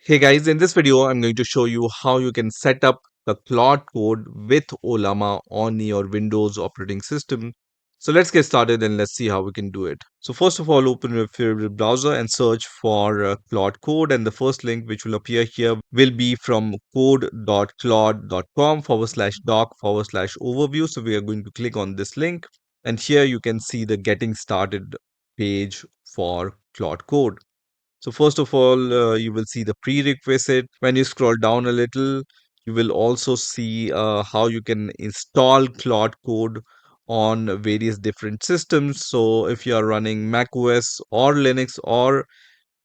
Hey guys, in this video, I'm going to show you how you can set up the Claude Code with Ollama on your Windows operating system. So let's get started and let's see how we can do it. So first of all, open your favorite browser and search for Claude Code, and the first link which will appear here will be from code.claude.com/doc/overview. So we are going to click on this link, and here you can see the getting started page for Claude Code. So first of all, you will see the prerequisite. When you scroll down a little, you will also see how you can install Claude Code on various different systems. So if you are running Mac OS or Linux or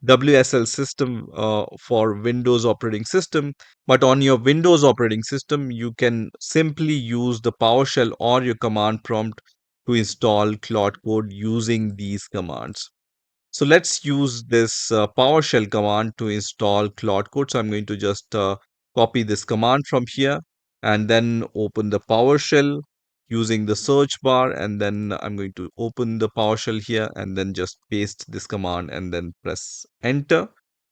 WSL system for Windows operating system, but on your Windows operating system, you can simply use the PowerShell or your command prompt to install Claude Code using these commands. So let's use this PowerShell command to install Claude Code. So I'm going to just copy this command from here and then open the PowerShell using the search bar. And then I'm going to open the PowerShell here and then just paste this command and then press enter,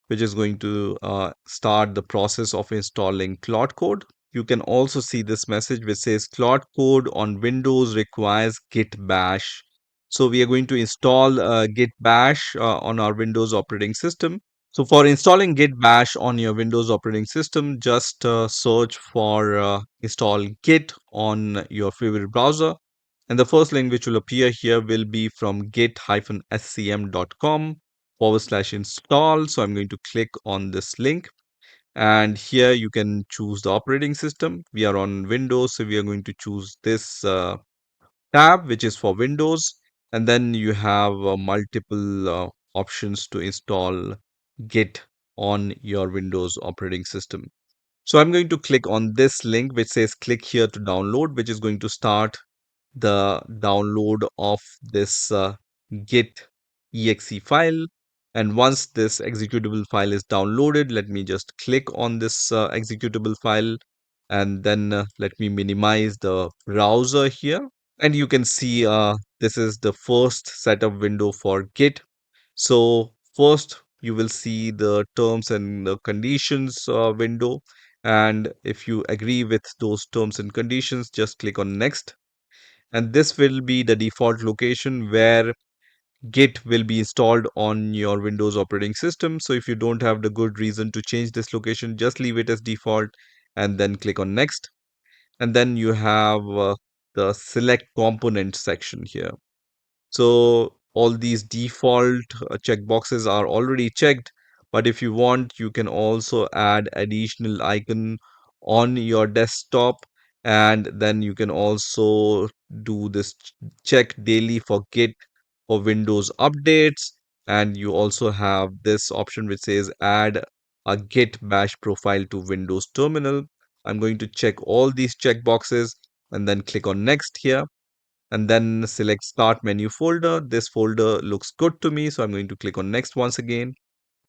which is going to start the process of installing Claude Code. You can also see this message which says Claude Code on Windows requires Git Bash. So we are going to install Git Bash on our Windows operating system. So for installing Git Bash on your Windows operating system, just search for install Git on your favorite browser. And the first link which will appear here will be from git-scm.com/install. So I'm going to click on this link. And here you can choose the operating system. We are on Windows, so we are going to choose this tab, which is for Windows. And then you have multiple options to install Git on your Windows operating system. So I'm going to click on this link, which says click here to download, which is going to start the download of this Git exe file. And once this executable file is downloaded, let me just click on this executable file, and then let me minimize the browser here. And you can see this is the first setup window for Git. So first you will see the terms and the conditions window. And if you agree with those terms and conditions, just click on next. And this will be the default location where Git will be installed on your Windows operating system. So if you don't have the good reason to change this location, just leave it as default and then click on next. And then you have the select component section here. So all these default checkboxes are already checked, but if you want, you can also add additional icon on your desktop, and then you can also do this check daily for Git for Windows updates. And you also have this option which says add a Git Bash profile to Windows terminal. I'm going to check all these checkboxes and then click on next here and then select start menu folder. This folder looks good to me, so I'm going to click on next once again.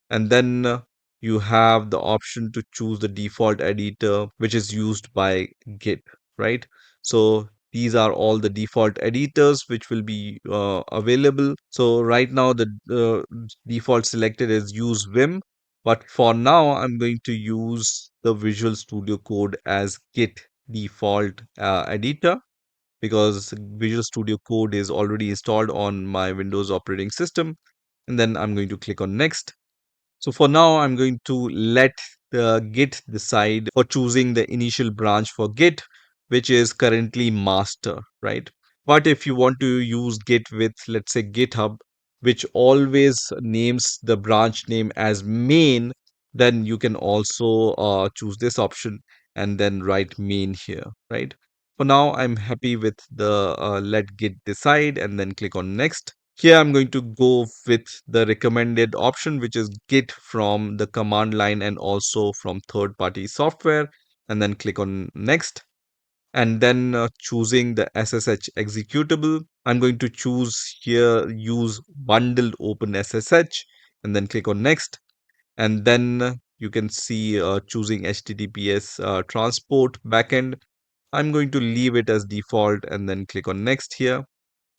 And then you have the option to choose the default editor which is used by Git, right? So these are all the default editors which will be available. So right now the default selected is use Vim, but for now I'm going to use the Visual Studio Code as Git default editor, because Visual Studio Code is already installed on my Windows operating system. And then I'm going to click on next. So for now, I'm going to let the Git decide for choosing the initial branch for Git, which is currently master, right? But if you want to use Git with, let's say, GitHub, which always names the branch name as main, then you can also choose this option and then write main here, right? For now, I'm happy with the let Git decide and then click on next. Here I'm going to go with the recommended option, which is Git from the command line and also from third-party software, and then click on next. And then choosing the SSH executable, I'm going to choose here use bundled open SSH and then click on next. And then you can see choosing HTTPS transport backend. I'm going to leave it as default and then click on next here,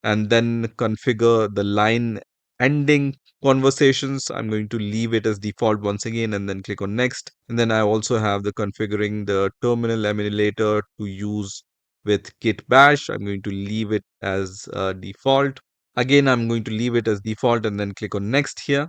and then configure the line ending conversations. I'm going to leave it as default once again and then click on next. And then I also have the configuring the terminal emulator to use with Git Bash. I'm going to leave it as default. Again, I'm going to leave it as default and then click on next here.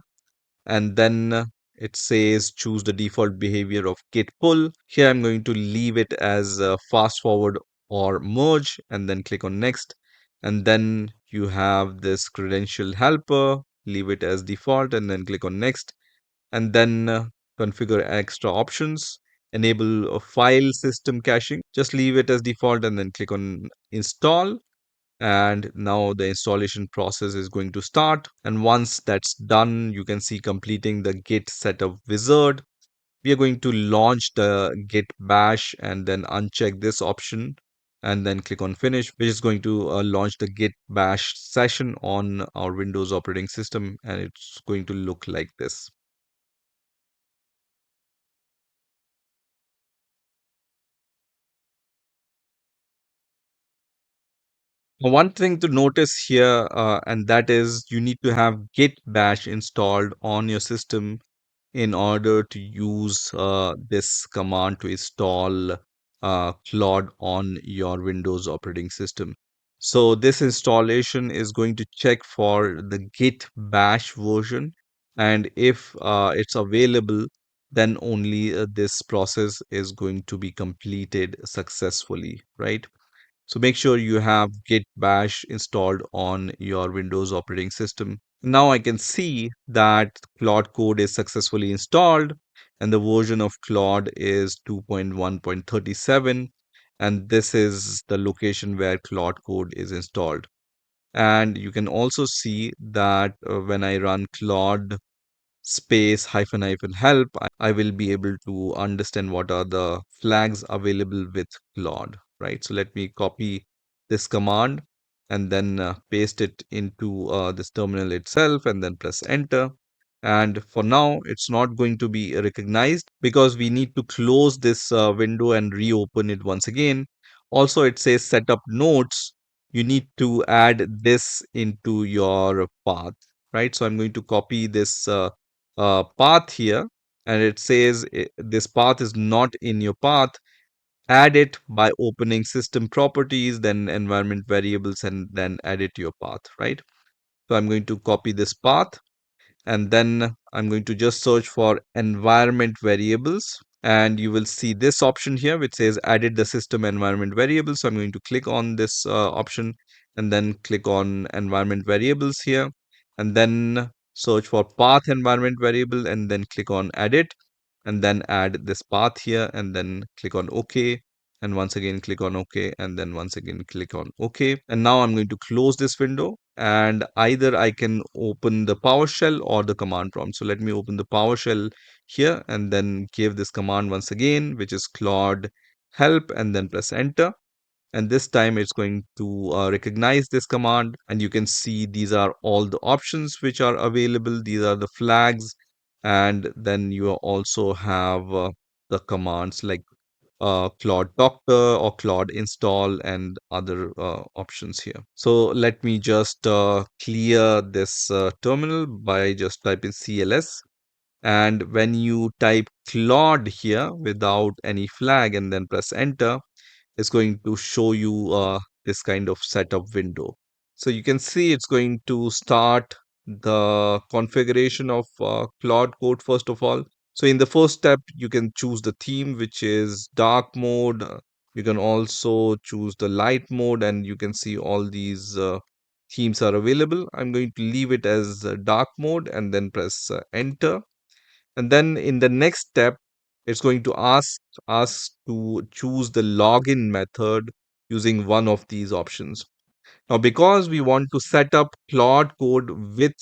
And then it says choose the default behavior of git pull. Here I'm going to leave it as fast forward or merge and then click on next. And then you have this credential helper, leave it as default and then click on next. And then configure extra options, enable a file system caching, just leave it as default and then click on install. And now the installation process is going to start, and once that's done you can see completing the git setup wizard. We are going to launch the git bash and then uncheck this option and then click on finish, which is going to launch the git bash session on our Windows operating system, and it's going to look like this. One thing to notice here, and that is you need to have git bash installed on your system in order to use this command to install Claude on your Windows operating system. So this installation is going to check for the Git Bash version, and if it's available, then only this process is going to be completed successfully, right? So make sure you have Git Bash installed on your Windows operating system. Now I can see that Claude Code is successfully installed and the version of Claude is 2.1.37, and this is the location where Claude Code is installed. And you can also see that when I run Claude space hyphen hyphen help, I will be able to understand what are the flags available with Claude, right? So let me copy this command and then paste it into this terminal itself and then press enter. And for now, it's not going to be recognized because we need to close this window and reopen it once again. Also, it says setup notes. You need to add this into your path, right? So I'm going to copy this path here, and it says this path is not in your path. Add it by opening system properties, then environment variables, and then add it to your path, right? So I'm going to copy this path, and then I'm going to just search for environment variables, and you will see this option here which says added the system environment variable. So I'm going to click on this option and then click on environment variables here, and then search for path environment variable and then click on edit, and then add this path here and then click on OK, and once again click on OK, and then once again click on OK. And now I'm going to close this window, and either I can open the PowerShell or the command prompt. So let me open the PowerShell here and then give this command once again, which is Claude help, and then press enter. And this time it's going to recognize this command, and you can see these are all the options which are available. These are the flags, and then you also have the commands like Claude Doctor or Claude install and other options here. So let me just clear this terminal by just typing CLS. And when you type Claude here without any flag and then press enter, it's going to show you this kind of setup window. So you can see it's going to start the configuration of Claude Code first of all. So in the first step, you can choose the theme, which is dark mode. You can also choose the light mode, and you can see all these themes are available. I'm going to leave it as dark mode and then press enter. And then in the next step, it's going to ask us to choose the login method using one of these options. Now, because we want to set up Claude Code with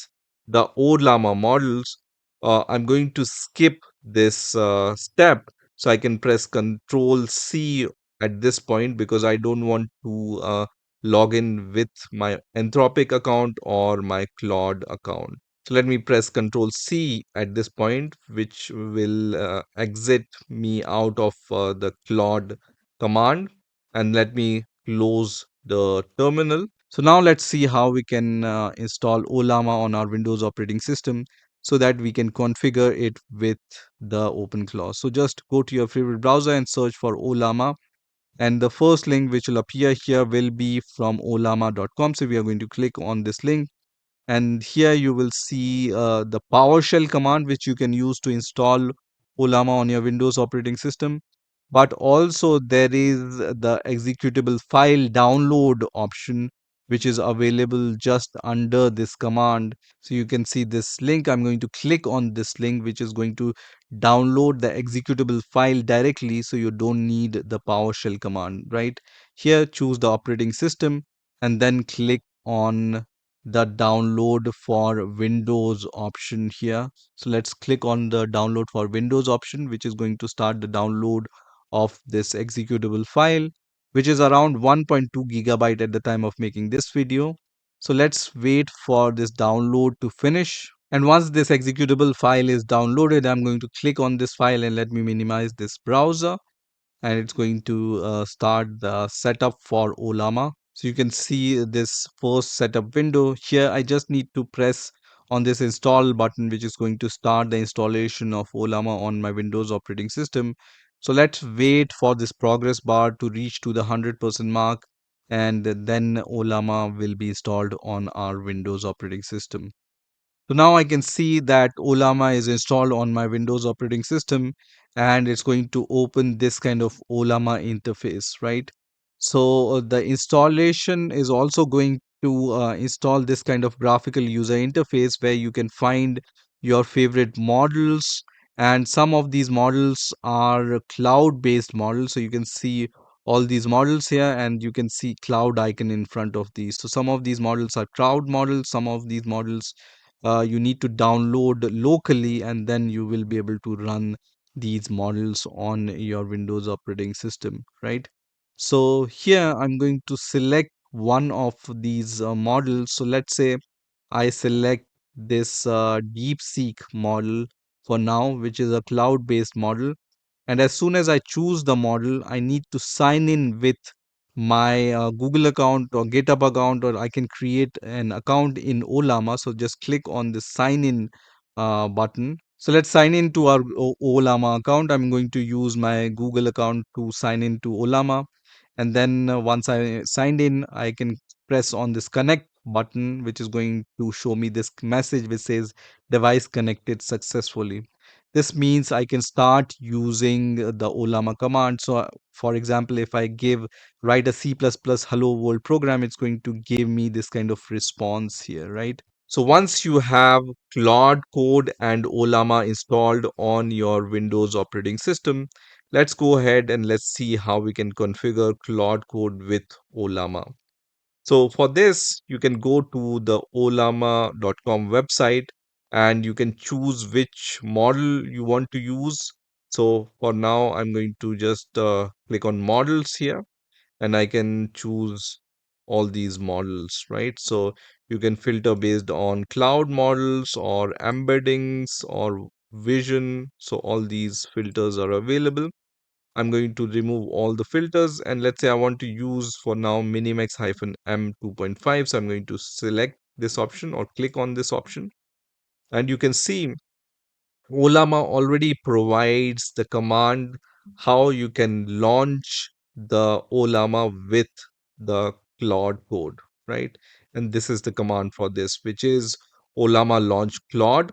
the Ollama models, I'm going to skip this step. So I can press Control C at this point because I don't want to log in with my Anthropic account or my Claude account. So let me press Control C at this point, which will exit me out of the Claude command. And let me close the terminal. So now let's see how we can install Ollama on our Windows operating system so that we can configure it with the open clause. So just go to your favorite browser and search for Ollama. And the first link which will appear here will be from ollama.com. So we are going to click on this link, and here you will see the PowerShell command which you can use to install Ollama on your Windows operating system. But also there is the executable file download option which is available just under this command. So you can see this link. I'm going to click on this link which is going to download the executable file directly, so you don't need the PowerShell command, right? Here choose the operating system and then click on the download for Windows option here. So let's click on the download for Windows option, which is going to start the download of this executable file, which is around 1.2 gigabyte at the time of making this video. So let's wait for this download to finish. And once this executable file is downloaded, I'm going to click on this file and let me minimize this browser, and it's going to start the setup for Ollama. So you can see this first setup window here. I just need to press on this install button, which is going to start the installation of Ollama on my Windows operating system. So let's wait for this progress bar to reach to the 100% mark, and then Ollama will be installed on our Windows operating system. So now I can see that Ollama is installed on my Windows operating system, and it's going to open this kind of Ollama interface, right? So the installation is also going to install this kind of graphical user interface where you can find your favorite models, and some of these models are cloud-based models. So you can see all these models here, and you can see cloud icon in front of these. So some of these models are cloud models, some of these models you need to download locally, and then you will be able to run these models on your Windows operating system, right? So here I'm going to select one of these models. So let's say I select this DeepSeek model for now, which is a cloud-based model. And as soon as I choose the model, I need to sign in with my Google account or GitHub account, or I can create an account in Ollama. So just click on the sign in button. So let's sign in to our Ollama account. I'm going to use my Google account to sign in to Ollama. And then once I signed in, I can press on this connect button, which is going to show me this message which says device connected successfully. This means I can start using the Ollama command. So for example, if I give write a C++ hello world program, it's going to give me this kind of response here, right? So once you have Claude Code and Ollama installed on your Windows operating system, let's go ahead and let's see how we can configure Claude Code with Ollama. So for this, you can go to the ollama.com website and you can choose which model you want to use. So for now, I'm going to just click on models here, and I can choose all these models, right? So you can filter based on cloud models or embeddings or vision. So all these filters are available. I'm going to remove all the filters, and let's say I want to use for now Minimax-M 2.5. So I'm going to select this option or click on this option, and you can see Ollama already provides the command how you can launch the Ollama with the Claude code, right? And this is the command for this, which is Ollama launch Claude.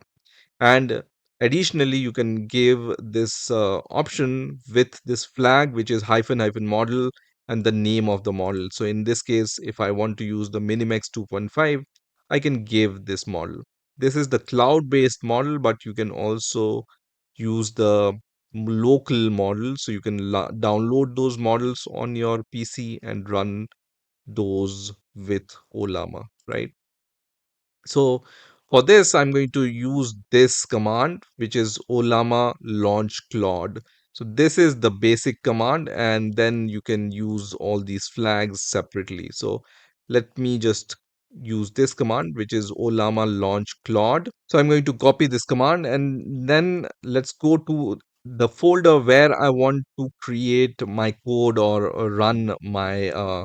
And additionally, you can give this option with this flag, which is hyphen hyphen model and the name of the model. So in this case, if I want to use the Minimax 2.5, I can give this model. This is the cloud-based model, but you can also use the local model. So you can download those models on your PC and run those with Ollama, right? So for this, I'm going to use this command, which is Ollama launch Claude. So this is the basic command, and then you can use all these flags separately. So let me just use this command, which is Ollama launch Claude. So I'm going to copy this command, and then let's go to the folder where I want to create my code or run my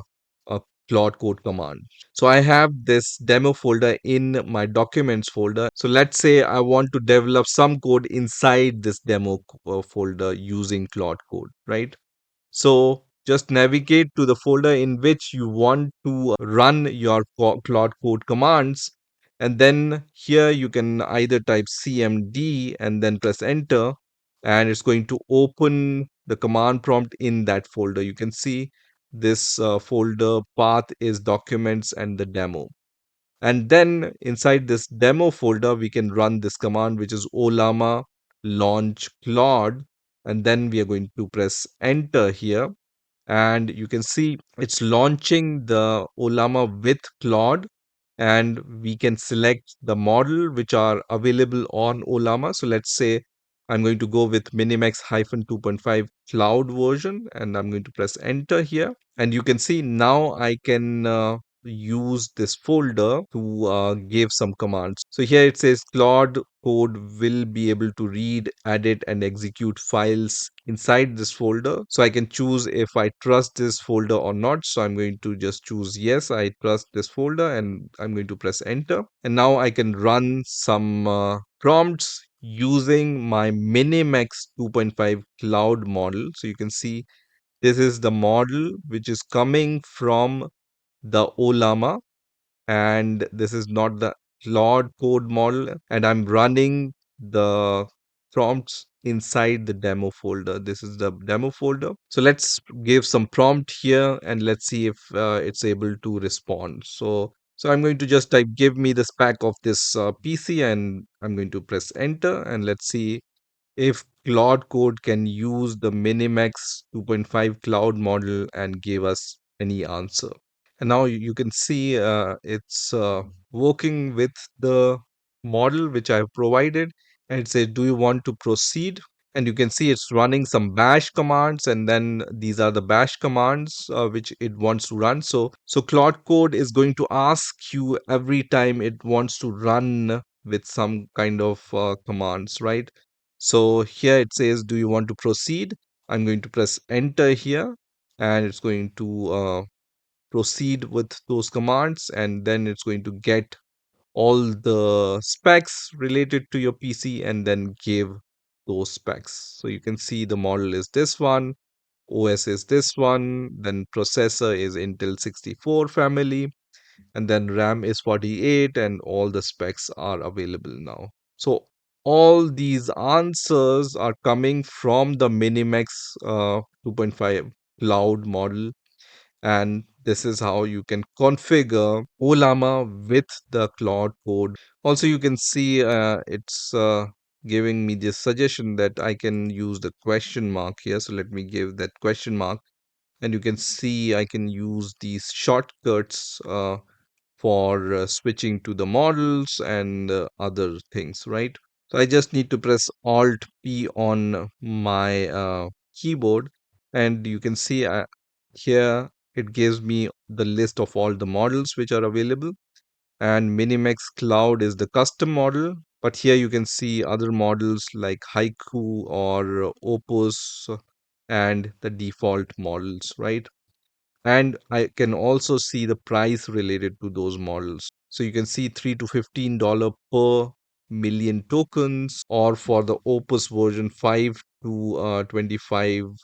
Claude Code command. So I have this demo folder in my documents folder. So let's say I want to develop some code inside this demo folder using Claude Code, right? So just navigate to the folder in which you want to run your Claude Code commands. And then here you can either type CMD and then press enter, and it's going to open the command prompt in that folder. You can see this folder path is documents and the demo. And then inside this demo folder, we can run this command, which is Ollama launch Claude. And then we are going to press enter here, and you can see it's launching the Ollama with Claude, and we can select the model which are available on Ollama. So let's say I'm going to go with Minimax 2.5 cloud version, and I'm going to press enter here, and you can see now I can use this folder to give some commands. So here it says Claude Code will be able to read, edit, and execute files inside this folder. So I can choose if I trust this folder or not. So I'm going to just choose yes, I trust this folder, and I'm going to press enter. And now I can run some prompts using my Minimax 2.5 cloud model. So you can see this is the model which is coming from the Ollama, and this is not the Claude Code model, and I'm running the prompts inside the demo folder. This is the demo folder. So let's give some prompt here and let's see if it's able to respond. So I'm going to just type give me the spec of this PC, and I'm going to press enter, and let's see if Claude Code can use the Minimax 2.5 cloud model and give us any answer. And now you can see it's working with the model which I have provided, and it says, do you want to proceed? And you can see it's running some bash commands, and then these are the bash commands which it wants to run. So Claude Code is going to ask you every time it wants to run with some kind of commands, right? So here it says, do you want to proceed? I'm going to press enter here, and it's going to proceed with those commands, and then it's going to get all the specs related to your PC and then give those specs. So you can see the model is this one, OS is this one, then processor is Intel 64 family, and then RAM is 48, and all the specs are available now. So all these answers are coming from the Minimax 2.5 cloud model, and this is how you can configure Ollama with the Claude Code. Also, you can see it's giving me this suggestion that I can use the question mark here. So let me give that question mark, and you can see I can use these shortcuts for switching to the models and other things, right? So I just need to press Alt P on my keyboard, and you can see here it gives me the list of all the models which are available, and Minimax Cloud is the custom model. But here you can see other models like Haiku or Opus and the default models, right? And I can also see the price related to those models. So you can see $3 to $15 per million tokens, or for the Opus version, 5 to $25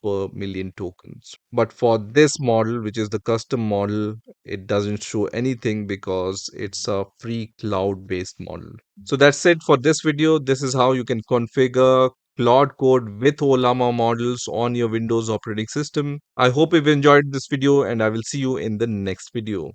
per million tokens. But for this model, which is the custom model, it doesn't show anything because it's a free cloud based model. So that's it for this video. This is how you can configure Claude Code with Ollama models on your Windows operating system. I hope you've enjoyed this video, and I will see you in the next video.